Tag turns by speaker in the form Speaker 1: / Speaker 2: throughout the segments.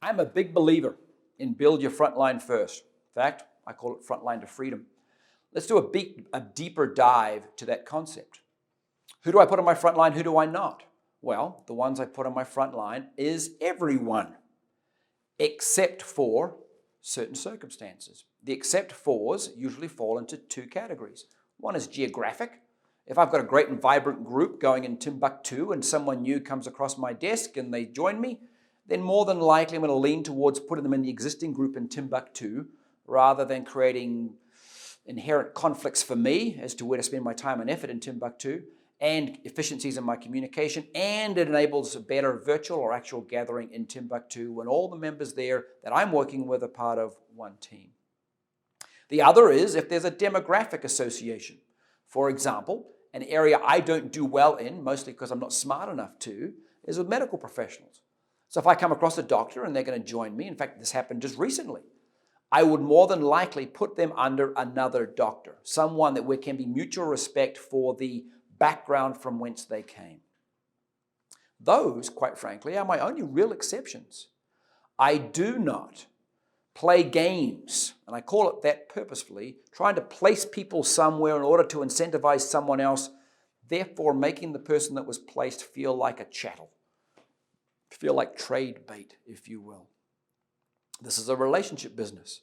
Speaker 1: I'm a big believer in build your frontline first. In fact, I call it frontline to freedom. Let's do a deeper dive to that concept. Who do I put on my front line? Who do I not? Well, the ones I put on my front line is everyone, except for certain circumstances. The except fors usually fall into two categories. One is geographic. If I've got a great and vibrant group going in Timbuktu and someone new comes across my desk and they join me, then more than likely I'm going to lean towards putting them in the existing group in Timbuktu rather than creating inherent conflicts for me as to where to spend my time and effort in Timbuktu, and efficiencies in my communication, and it enables a better virtual or actual gathering in Timbuktu when all the members there that I'm working with are part of one team. The other is if there's a demographic association. For example, an area I don't do well in, mostly because I'm not smart enough to, is with medical professionals. So if I come across a doctor and they're going to join me, in fact, this happened just recently, I would more than likely put them under another doctor, someone that there can be mutual respect for the background from whence they came. Those, quite frankly, are my only real exceptions. I do not play games, and I call it that purposefully, trying to place people somewhere in order to incentivize someone else, therefore making the person that was placed feel like a chattel, feel like trade bait, if you will. This is a relationship business.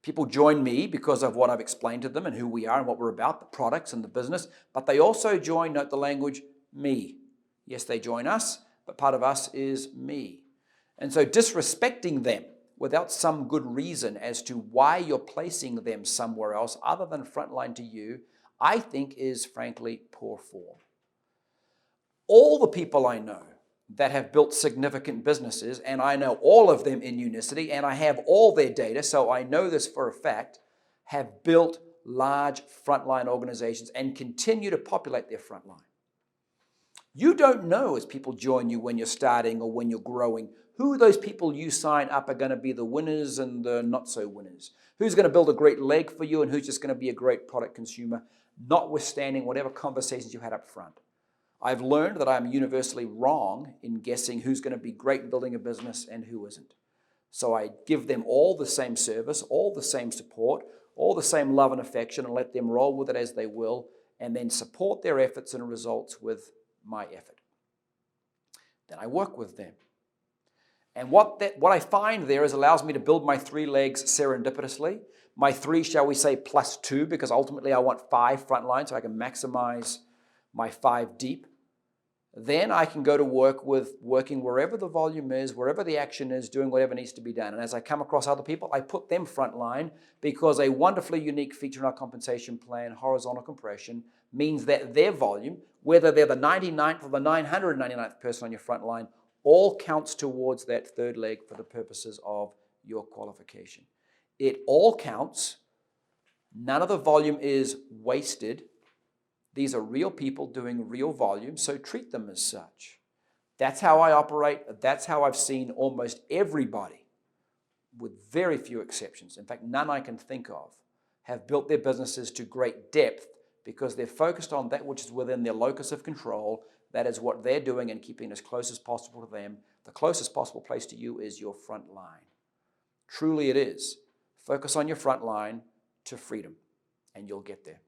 Speaker 1: People join me because of what I've explained to them and who we are and what we're about, the products and the business, but they also join, note the language, me. Yes, they join us, but part of us is me. And so disrespecting them without some good reason as to why you're placing them somewhere else other than frontline to you, I think is frankly poor form. All the people I know that have built significant businesses, and I know all of them in Unicity, and I have all their data, so I know this for a fact, have built large frontline organizations and continue to populate their frontline. You don't know as people join you when you're starting or when you're growing, who those people you sign up are going to be the winners and the not so winners. Who's going to build a great leg for you and who's just going to be a great product consumer, notwithstanding whatever conversations you had up front. I've learned that I'm universally wrong in guessing who's going to be great in building a business and who isn't. So I give them all the same service, all the same support, all the same love and affection, and let them roll with it as they will, and then support their efforts and results with my effort. Then I work with them. And what I find there is allows me to build my three legs serendipitously. My three, shall we say, plus two, because ultimately I want 5 frontline so I can maximize my 5 deep. Then I can go to work with working wherever the volume is, wherever the action is, doing whatever needs to be done. And as I come across other people, I put them frontline because a wonderfully unique feature in our compensation plan, horizontal compression, means that their volume, whether they're the 99th or the 999th person on your front line, all counts towards that third leg for the purposes of your qualification. It all counts. None of the volume is wasted. These are real people doing real volume, so treat them as such. That's how I operate. That's how I've seen almost everybody, with very few exceptions, in fact, none I can think of, have built their businesses to great depth because they're focused on that which is within their locus of control. That is what they're doing and keeping as close as possible to them. The closest possible place to you is your front line. Truly it is. Focus on your front line to freedom, and you'll get there.